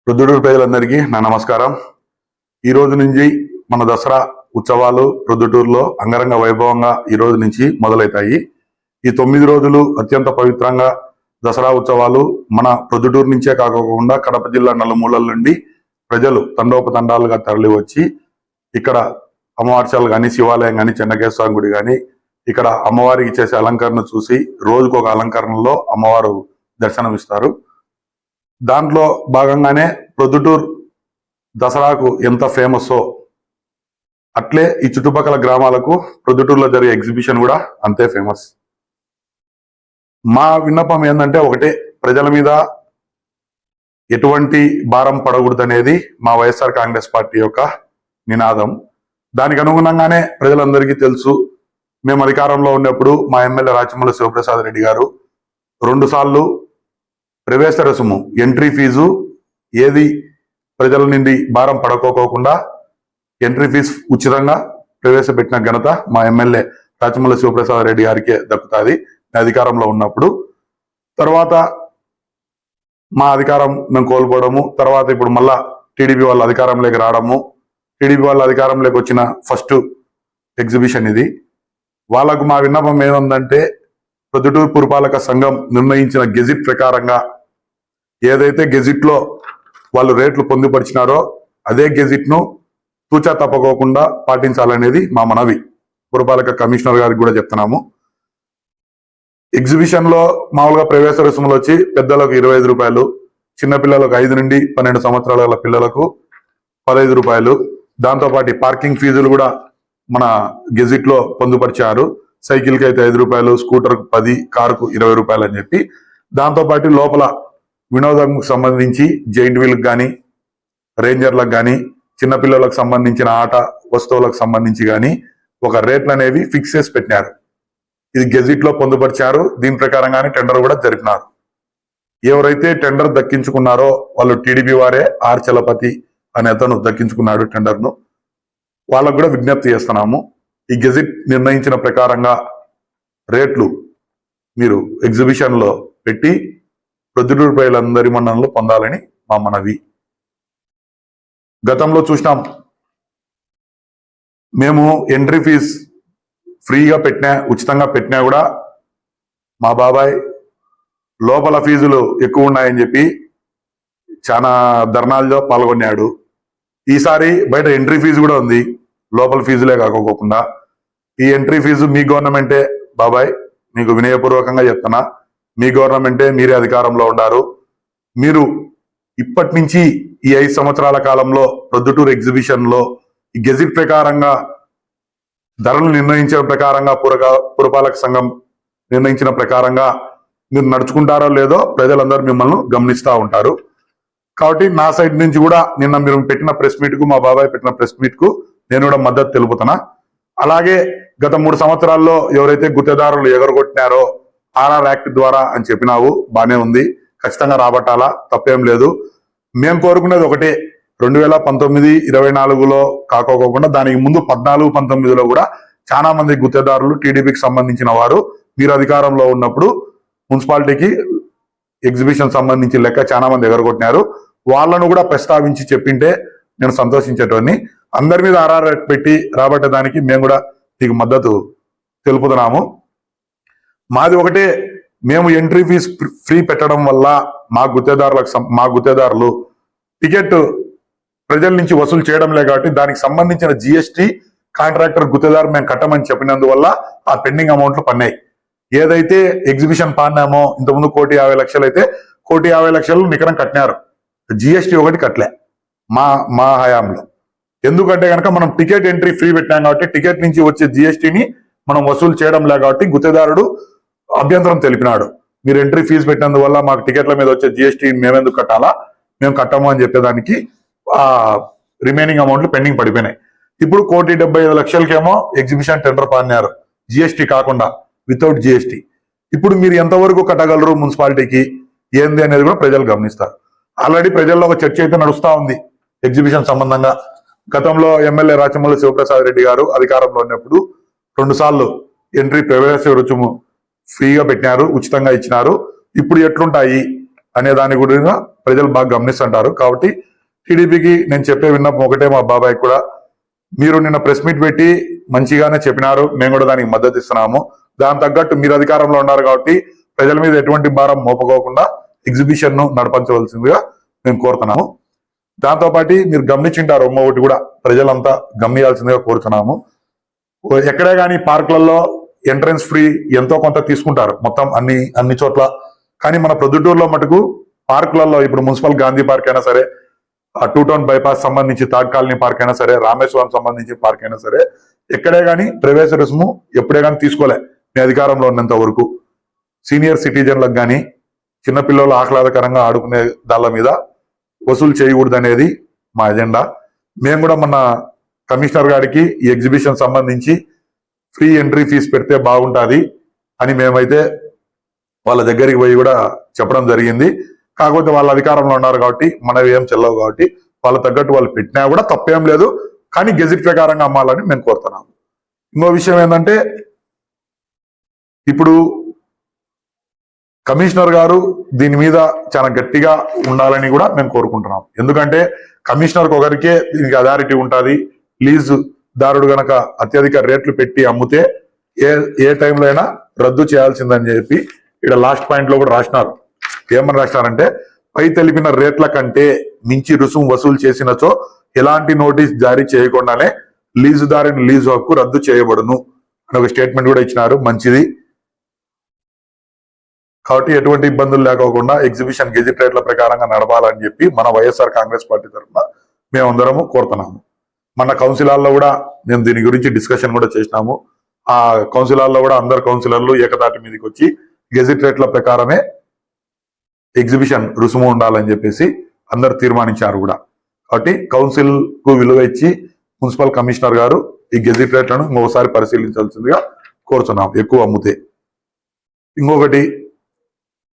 ప్రొద్దుటూరు ప్రజలందరికీ నా నమస్కారం. ఈ రోజు నుంచి మన దసరా ఉత్సవాలు ప్రొద్దుటూరులో అంగరంగ వైభవంగా ఈ రోజు నుంచి మొదలవుతాయి. ఈ 9 రోజులు అత్యంత పవిత్రంగా దసరా ఉత్సవాలు మన ప్రొద్దుటూరు నుంచే కాకుండా కడప జిల్లా నలుమూలల నుండి ప్రజలు తండోపతండాలుగా తరలి వచ్చి ఇక్కడ అమ్మవార్చాలు కానీ, శివాలయం కానీ, చెన్నకేశ్వర గుడి కానీ, ఇక్కడ అమ్మవారికి చేసే అలంకరణ చూసి రోజుకు ఒక అలంకరణలో అమ్మవారు దర్శనమిస్తారు. దాంట్లో భాగంగానే ప్రొద్దుటూరు దసరాకు ఎంత ఫేమస్సో అట్లే ఈ చుట్టుపక్కల గ్రామాలకు ప్రొద్దుటూరులో జరిగే ఎగ్జిబిషన్ కూడా అంతే ఫేమస్. మా విన్నపం ఏంటంటే ఒకటే, ప్రజల మీద ఎటువంటి భారం పడకూడదనేది మా వైఎస్ఆర్ కాంగ్రెస్ పార్టీ యొక్క నినాదం. దానికి అనుగుణంగానే ప్రజలందరికీ తెలుసు, మేము అధికారంలో ఉన్నప్పుడు మా ఎమ్మెల్యే రాచమల్లి శివప్రసాద్ రెడ్డి గారు 2 సార్లు ప్రవేశ రుసుము, ఎంట్రీ ఫీజు ఏది ప్రజల నుండి భారం పడకోకుండా ఎంట్రీ ఫీజు ఉచితంగా ప్రవేశపెట్టిన ఘనత మా ఎమ్మెల్యే రాచమల్లి శివప్రసాద్ రెడ్డి గారికే దక్కుతుంది అధికారంలో ఉన్నప్పుడు. తర్వాత మా అధికారం మేము కోల్పోవడము, తర్వాత ఇప్పుడు మళ్ళా టీడీపీ వాళ్ళ అధికారంలోకి రావడము, టీడీపీ వాళ్ళ అధికారంలోకి వచ్చిన ఫస్ట్ ఎగ్జిబిషన్ ఇది. వాళ్ళకు మా విన్నపం ఏముందంటే, ప్రొద్దుటూరు పురపాలక సంఘం నిర్ణయించిన గెజిట్ ప్రకారంగా ఏదైతే గెజిట్ లో వాళ్ళు రేట్లు పొందుపరిచినారో అదే గెజిట్ ను తూచా తప్పకోకుండా పాటించాలనేది మా మనవి. పురపాలక కమిషనర్ గారికి కూడా చెప్తున్నాము. ఎగ్జిబిషన్ లో మామూలుగా ప్రవేశ రుసుములు వచ్చి పెద్దలకు 25 రూపాయలు, చిన్నపిల్లలకు 5 నుండి 12 సంవత్సరాల పిల్లలకు 15 రూపాయలు. దాంతోపాటు పార్కింగ్ ఫీజులు కూడా మన గెజిట్ లో పొందుపరిచారు. సైకిల్ కి అయితే 5 రూపాయలు, స్కూటర్ కు 10, కారుకు 20 రూపాయలు అని చెప్పి. దాంతోపాటు లోపల వినోదంకు సంబంధించి జైంట్ వీల్కి కానీ, రేంజర్లకు కానీ, చిన్నపిల్లలకు సంబంధించిన ఆట వస్తువులకు సంబంధించి కానీ ఒక రేట్లు అనేవి ఫిక్స్ చేసి పెట్టినారు. ఇది గెజిట్ లో పొందుపరిచారు. దీని ప్రకారంగానే టెండర్ కూడా జరిపినారు. ఎవరైతే టెండర్ దక్కించుకున్నారో వాళ్ళు టీడీపీ వారే. ఆర్ చలపతి అనే అతను దక్కించుకున్నాడు టెండర్ను. వాళ్ళకు కూడా విజ్ఞప్తి చేస్తున్నాము, ఈ గెజిట్ నిర్ణయించిన ప్రకారంగా రేట్లు మీరు ఎగ్జిబిషన్ లో పెట్టి ప్రొద్దుటూరు ప్రజలందరి మన్ననలు పొందాలని మా మనవి. గతంలో చూసినాం, మేము ఎంట్రీ ఫీజ్ ఫ్రీగా పెట్టినా, ఉచితంగా పెట్టినా కూడా మా బాబాయ్ లోపల ఫీజులు ఎక్కువ ఉన్నాయని చెప్పి చాలా ధర్నాల్లో పాల్గొన్నాడు. ఈసారి బయట ఎంట్రీ ఫీజు కూడా ఉంది, లోపల ఫీజులే కాకోకుండా. ఈ ఎంట్రీ ఫీజు మీ గవర్నమెంటే బాబాయ్, మీకు వినయపూర్వకంగా చెప్తున్నా, మీ గవర్నమెంటే, మీరే అధికారంలో ఉన్నారు. మీరు ఇప్పటి నుంచి ఈ 5 సంవత్సరాల కాలంలో ప్రొద్దుటూరు ఎగ్జిబిషన్ లో ఈ గెజిట్ ప్రకారంగా ధరలు నిర్ణయించిన ప్రకారంగా పురపాలక సంఘం నిర్ణయించిన ప్రకారంగా మీరు నడుచుకుంటారో లేదో ప్రజలందరూ మిమ్మల్ని గమనిస్తూ ఉంటారు. కాబట్టి నా సైడ్ నుంచి కూడా నిన్న మీరు పెట్టిన ప్రెస్ మీట్ కు, మా బాబాయ్ పెట్టిన ప్రెస్ మీట్ కు నేను కూడా మద్దతు తెలుపుతున్నా. అలాగే గత 3 సంవత్సరాల్లో ఎవరైతే గుత్తేదారులు ఎగరగొట్టినారో ఆర్ఆర్ యాక్ట్ ద్వారా అని చెప్పినావు, బానే ఉంది, ఖచ్చితంగా రాబట్టాలా, తప్పేం లేదు. మేము కోరుకునేది ఒకటే, 2019-24లో కాకోకుండా దానికి ముందు 14-19లో కూడా చాలా మంది గుత్తేదారులు టీడీపీకి సంబంధించిన వారు మీరు అధికారంలో ఉన్నప్పుడు మున్సిపాలిటీకి ఎగ్జిబిషన్ సంబంధించి లెక్క చాలా మంది ఎగరగొట్టినారు. వాళ్ళను కూడా ప్రస్తావించి చెప్పింటే నేను సంతోషించేటోని. అందరి మీద ఆర్ఆర్ పెట్టి రాబట్టడానికి మేము కూడా మీకు మద్దతు తెలుపుతున్నాము. మాది ఒకటే, మేము ఎంట్రీ ఫీజు ఫ్రీ పెట్టడం వల్ల మా గుత్తేదారులు టికెట్ ప్రజల నుంచి వసూలు చేయడంలే, కాబట్టి దానికి సంబంధించిన జిఎస్టీ కాంట్రాక్టర్ గుత్తేదారు మేము కట్టమని చెప్పినందువల్ల ఆ పెండింగ్ అమౌంట్లు పన్నాయి. ఏదైతే ఎగ్జిబిషన్ పాడినామో ఇంతకుముందు 1,50,00,000 అయితే 1,50,00,000 నికరం కట్టినారు, జిఎస్టీ ఒకటి కట్టలే మా హయాంలో. ఎందుకంటే కనుక మనం టికెట్ ఎంట్రీ ఫ్రీ పెట్టాం కాబట్టి టికెట్ నుంచి వచ్చే జిఎస్టీని మనం వసూలు చేయడంలే, కాబట్టి గుత్తేదారుడు అభ్యంతరం తెలిపినాడు. మీరు ఎంట్రీ ఫీజు పెట్టినందువల్ల మాకు టికెట్ల మీద వచ్చే జిఎస్టీ మేమెందుకు కట్టాలా, మేము కట్టము అని చెప్పేదానికి ఆ రిమైనింగ్ అమౌంట్లు పెండింగ్ పడిపోయినాయి. ఇప్పుడు 1,75,00,000కేమో ఎగ్జిబిషన్ టెండర్ పాడినారు, జిఎస్టీ కాకుండా, వితౌట్ జిఎస్టీ. ఇప్పుడు మీరు ఎంతవరకు కట్టగలరు మున్సిపాలిటీకి ఏంది అనేది కూడా ప్రజలు గమనిస్తారు. ఆల్రెడీ ప్రజల్లో ఒక చర్చ అయితే నడుస్తూ ఉంది ఎగ్జిబిషన్ సంబంధంగా. గతంలో ఎమ్మెల్యే రాచమల్లి శివప్రసాద్ రెడ్డి గారు అధికారంలో ఉన్నప్పుడు 2 సార్లు ఎంట్రీ ప్రవేశ రుసుము ఫ్రీగా పెట్టినారు, ఉచితంగా ఇచ్చినారు. ఇప్పుడు ఎట్లుంటాయి అనే దాని గురించి ప్రజలు బాగా గమనిస్తుంటారు. కాబట్టి టీడీపీకి నేను చెప్పే విన్నపం ఒకటే, మా బాబాయ్ కూడా, మీరు నిన్న ప్రెస్ మీట్ పెట్టి మంచిగానే చెప్పినారు, మేము కూడా దానికి మద్దతు ఇస్తున్నాము. దాని తగ్గట్టు మీరు అధికారంలో ఉన్నారు కాబట్టి ప్రజల మీద ఎటువంటి భారం మోపకోకుండా ఎగ్జిబిషన్ ను నడిపించవలసిందిగా మేము కోరుతున్నాము. దాంతోపాటు మీరు గమనించింటారు ఒకటి కూడా ప్రజలంతా గమనించాల్సిందిగా కోరుతున్నాము. ఎక్కడే కానీ పార్కులలో ఎంట్రన్స్ ఫ్రీ ఎంతో కొంత తీసుకుంటారు మొత్తం అన్ని చోట్ల. కానీ మన ప్రొద్దుటూరులో మటుకు పార్కులలో, ఇప్పుడు మున్సిపల్ గాంధీ పార్క్ అయినా సరే, టూ టౌన్ బైపాస్ సంబంధించి తాజ్ కాలనీ పార్క్ అయినా సరే, రామేశ్వరం సంబంధించి పార్క్ అయినా సరే, ఎక్కడే కానీ ప్రవేశ రుసుము ఎప్పుడే కానీ తీసుకోలే మీ అధికారంలో ఉన్నంత వరకు. సీనియర్ సిటిజన్లకు కానీ చిన్నపిల్లలు ఆహ్లాదకరంగా ఆడుకునే దాళ్ళ మీద వసూలు చేయకూడదు అనేది మా ఎజెండా. మేము కూడా మన కమిషనర్ గారికి ఈ ఎగ్జిబిషన్ సంబంధించి ఫ్రీ ఎంట్రీ ఫీజు పెడితే బాగుంటుంది అని మేమైతే వాళ్ళ దగ్గరికి పోయి కూడా చెప్పడం జరిగింది. కాకపోతే వాళ్ళ అధికారంలో ఉన్నారు కాబట్టి మనవి ఏం చెల్లవు కాబట్టి వాళ్ళ తగ్గట్టు వాళ్ళు పెట్టినా కూడా తప్పేం లేదు. కానీ గెజిట్ ప్రకారంగా అమ్మాలని మేము కోరుతున్నాము. ఇంకో విషయం ఏంటంటే, ఇప్పుడు కమిషనర్ గారు దీని మీద చాలా గట్టిగా ఉండాలని కూడా మేము కోరుకుంటున్నాం. ఎందుకంటే కమిషనర్ ఒకరికే దీనికి అథారిటీ ఉంటుంది. లీజు దారుడు గనక అత్యధిక రేట్లు పెట్టి అమ్మితే ఏ టైంలో అయినా రద్దు చేయాల్సిందని చెప్పి ఇక్కడ లాస్ట్ పాయింట్ లో కూడా రాసినారు. ఏమని రాసినారంటే, పై తెలిపిన రేట్ల కంటే మించి రుసుము వసూలు చేసినచో ఎలాంటి నోటీస్ జారీ చేయకుండానే లీజుదారుని లీజు హక్కు రద్దు చేయబడును అని ఒక స్టేట్మెంట్ కూడా ఇచ్చినారు. మంచిది. కాబట్టి ఎటువంటి ఇబ్బందులు లేకోకుండా ఎగ్జిబిషన్ గెజిట్ రేట్ల ప్రకారంగా నడపాలని చెప్పి మన వైఎస్ఆర్ కాంగ్రెస్ పార్టీ తరఫున మేమందరము కోరుతున్నాము. మన కౌన్సిలర్లో కూడా మేము దీని గురించి డిస్కషన్ కూడా చేసినాము. ఆ కౌన్సిలర్లో కూడా అందరు కౌన్సిలర్లు ఏకతాటి మీదకి వచ్చి గెజిట్ రేట్ల ప్రకారమే ఎగ్జిబిషన్ రుసుము ఉండాలని చెప్పేసి అందరు తీర్మానించారు కూడా. కాబట్టి కౌన్సిల్ కు విలువ ఇచ్చి మున్సిపల్ కమిషనర్ గారు ఈ గెజిట్ రేట్లను ఇంకొకసారి పరిశీలించాల్సిందిగా కోరుతున్నాం, ఎక్కువ అమ్ముతే. ఇంకొకటి,